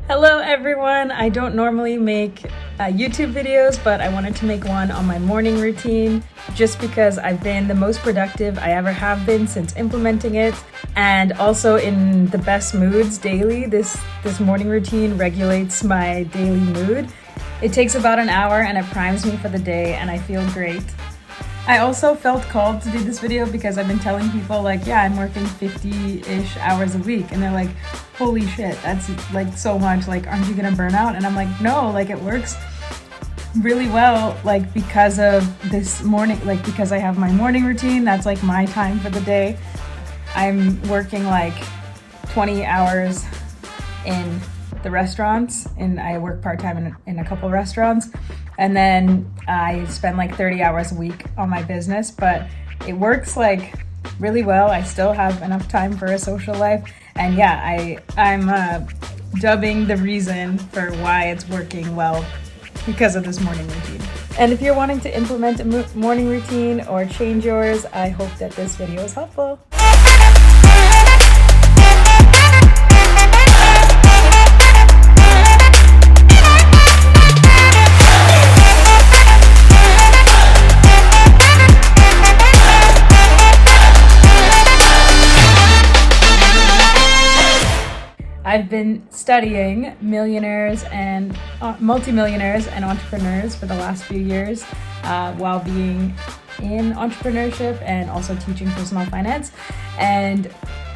Hello everyone! I don't normally make YouTube videos, but I wanted to make one on my morning routine just because I've been the most productive I ever have been since implementing it, and also in the best moods daily. This morning routine regulates my daily mood. It takes about an hour and it primes me for the day and I feel great. I also felt called to do this video because I've been telling people like, yeah, I'm working 50-ish hours a week, and they're like, holy shit, that's like so much, like aren't you gonna burn out? And I'm like, no, like it works really well, like because of this morning, like because I have my morning routine. That's like my time for the day. I'm working like 20 hours in the restaurants, and I work part-time in a couple restaurants, and then I spend like 30 hours a week on my business, but it works like really well. I still have enough time for a social life, and yeah, I'm dubbing the reason for why it's working well because of this morning routine. And if you're wanting to implement a morning routine or change yours, I hope that this video is helpful. I've been studying millionaires and multimillionaires and entrepreneurs for the last few years while being in entrepreneurship and also teaching personal finance. And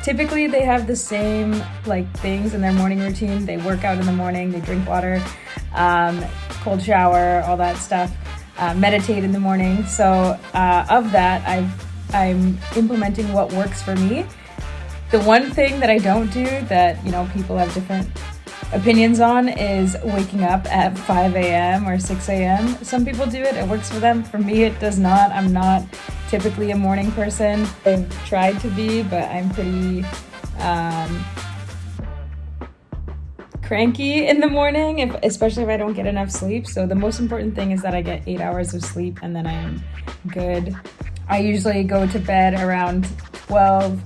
typically they have the same like things in their morning routine. They work out in the morning, they drink water, cold shower, all that stuff, meditate in the morning. So of that, I'm implementing what works for me. The one thing that I don't do that, you know, people have different opinions on is waking up at 5 a.m. or 6 a.m. Some people do it, it works for them. For me, it does not. I'm not typically a morning person. I've tried to be, but I'm pretty cranky in the morning, especially if I don't get enough sleep. So the most important thing is that I get 8 hours of sleep and then I am good. I usually go to bed around 12,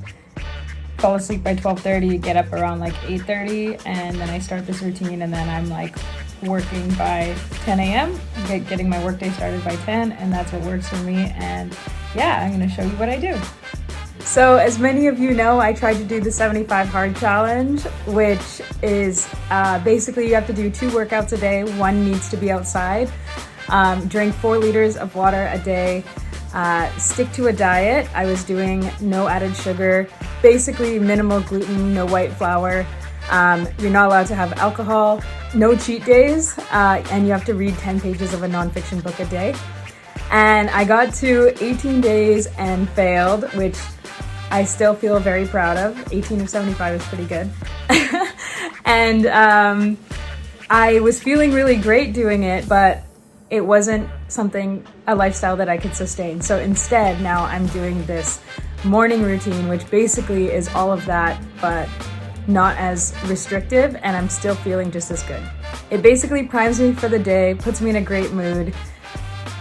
fall asleep by 12:30, get up around like 8:30, and then I start this routine, and then I'm like working by 10 a.m., getting my workday started by 10, and that's what works for me. And yeah, I'm gonna show you what I do. So as many of you know, I tried to do the 75 hard challenge, which is basically you have to do 2 workouts a day. One needs to be outside, drink 4 liters of water a day, stick to a diet. I was doing no added sugar, basically minimal gluten, no white flour. You're not allowed to have alcohol, no cheat days, and you have to read 10 pages of a nonfiction book a day. And I got to 18 days and failed, which I still feel very proud of. 18 of 75 is pretty good. And I was feeling really great doing it, but it wasn't a lifestyle that I could sustain. So instead, now I'm doing this morning routine, which basically is all of that, but not as restrictive, and I'm still feeling just as good. It basically primes me for the day, puts me in a great mood,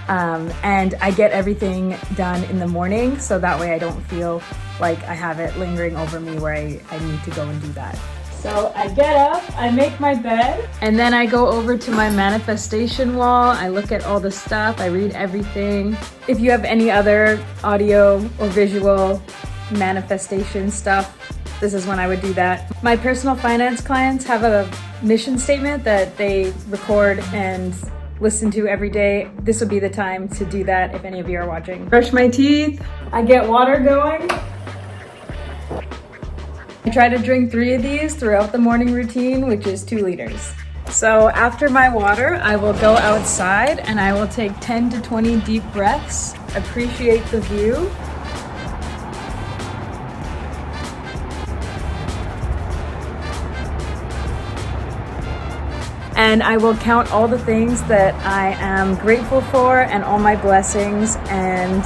and I get everything done in the morning, so that way I don't feel like I have it lingering over me where I need to go and do that. So I get up, I make my bed, and then I go over to my manifestation wall. I look at all the stuff, I read everything. If you have any other audio or visual manifestation stuff, this is when I would do that. My personal finance clients have a mission statement that they record and listen to every day. This would be the time to do that if any of you are watching. Brush my teeth, I get water going. I try to drink 3 of these throughout the morning routine, which is 2 liters. So after my water, I will go outside and I will take 10 to 20 deep breaths, appreciate the view. And I will count all the things that I am grateful for and all my blessings, and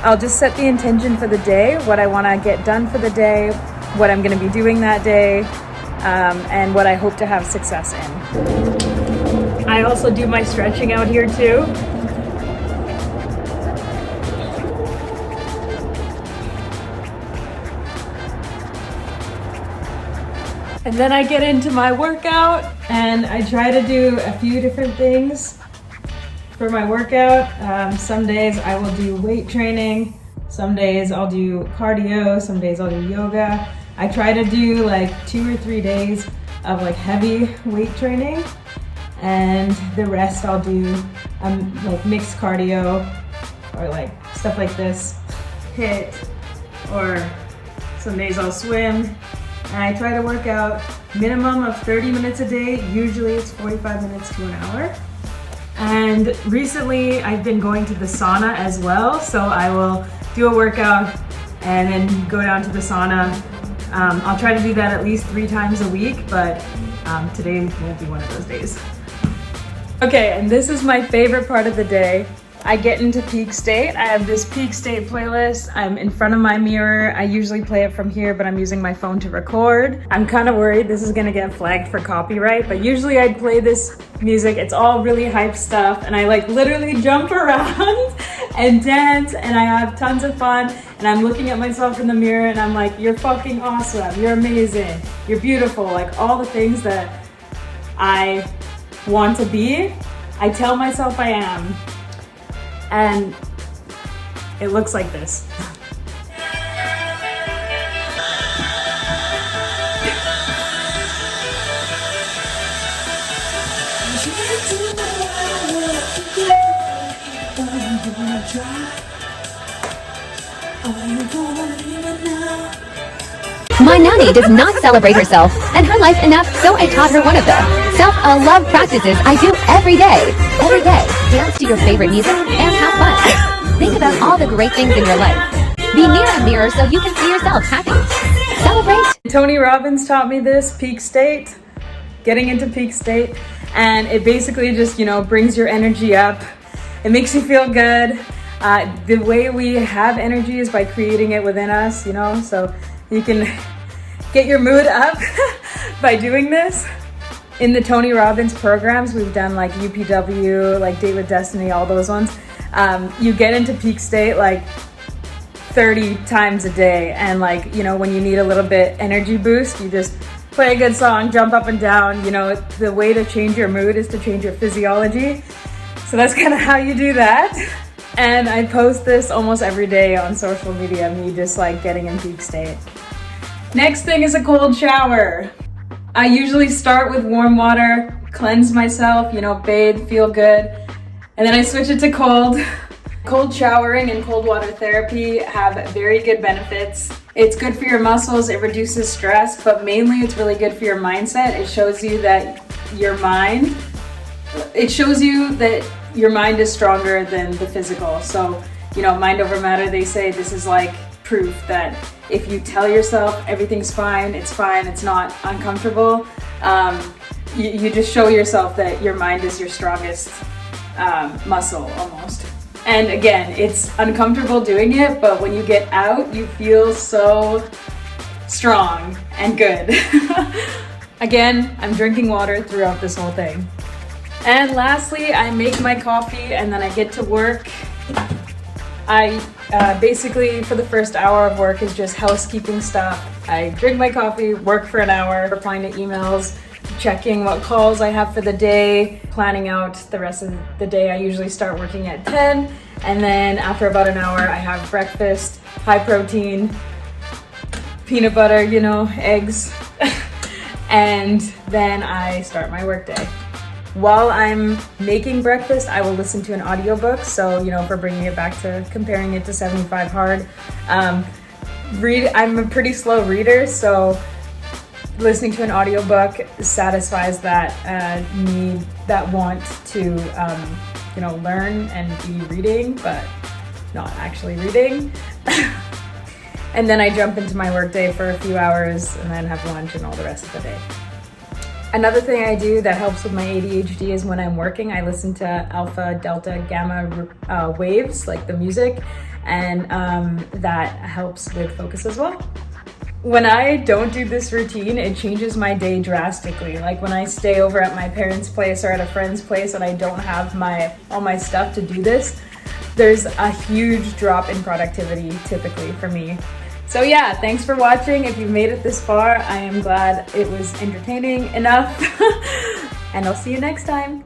I'll just set the intention for the day, what I want to get done for the day, what I'm going to be doing that day, and what I hope to have success in. I also do my stretching out here too. And then I get into my workout and I try to do a few different things for my workout. Some days I will do weight training. Some days I'll do cardio. Some days I'll do yoga. I try to do like 2 or 3 days of like heavy weight training, and the rest I'll do like mixed cardio or like stuff like this, HIIT, or some days I'll swim. And I try to work out minimum of 30 minutes a day. Usually it's 45 minutes to an hour. And recently I've been going to the sauna as well. So I will do a workout and then go down to the sauna. I'll try to do that at least 3 times a week, but today won't be one of those days. Okay, and this is my favorite part of the day. I get into peak state. I have this peak state playlist. I'm in front of my mirror. I usually play it from here, but I'm using my phone to record. I'm kind of worried this is gonna get flagged for copyright, but usually I'd play this music. It's all really hype stuff, and I like literally jump around and dance, and I have tons of fun, and I'm looking at myself in the mirror, and I'm like, you're fucking awesome, you're amazing, you're beautiful, like all the things that I want to be, I tell myself I am. And it looks like this. My nanny does not celebrate herself and her life enough, so I taught her one of the self-love practices I do every day. Every day, dance to your favorite music and have fun. Think about all the great things in your life. Be near a mirror so you can see yourself happy. Celebrate. Tony Robbins taught me this, peak state, getting into peak state, and it basically just, brings your energy up. It makes you feel good. The way we have energy is by creating it within us, so you can get your mood up by doing this. In the Tony Robbins programs, we've done like UPW, like Date with Destiny, all those ones. You get into peak state like 30 times a day. And like, when you need a little bit energy boost, you just play a good song, jump up and down. The way to change your mood is to change your physiology. So that's kind of how you do that. And I post this almost every day on social media, me just like getting in peak state. Next thing is a cold shower. I usually start with warm water, cleanse myself, bathe, feel good, and then I switch it to cold. Cold showering and cold water therapy have very good benefits. It's good for your muscles, it reduces stress, but mainly it's really good for your mindset. It shows you that your mind is stronger than the physical. So, mind over matter, they say this is like proof that if you tell yourself everything's fine, it's not uncomfortable, you just show yourself that your mind is your strongest muscle almost. And again, it's uncomfortable doing it, but when you get out, you feel so strong and good. Again, I'm drinking water throughout this whole thing. And lastly, I make my coffee and then I get to work. I basically, for the first hour of work is just housekeeping stuff. I drink my coffee, work for an hour, replying to emails, checking what calls I have for the day, planning out the rest of the day. I usually start working at 10, and then after about an hour, I have breakfast, high protein, peanut butter, eggs, and then I start my workday. While I'm making breakfast, I will listen to an audiobook. So, if we're bringing it back to comparing it to 75 Hard, I'm a pretty slow reader, so listening to an audiobook satisfies that need, that want to, learn and be reading, but not actually reading. And then I jump into my workday for a few hours and then have lunch and all the rest of the day. Another thing I do that helps with my ADHD is when I'm working, I listen to alpha, delta, gamma waves, like the music, and that helps with focus as well. When I don't do this routine, it changes my day drastically. Like when I stay over at my parents' place or at a friend's place and I don't have all my stuff to do this, there's a huge drop in productivity typically for me. So yeah, thanks for watching. If you've made it this far, I am glad it was entertaining enough. And I'll see you next time.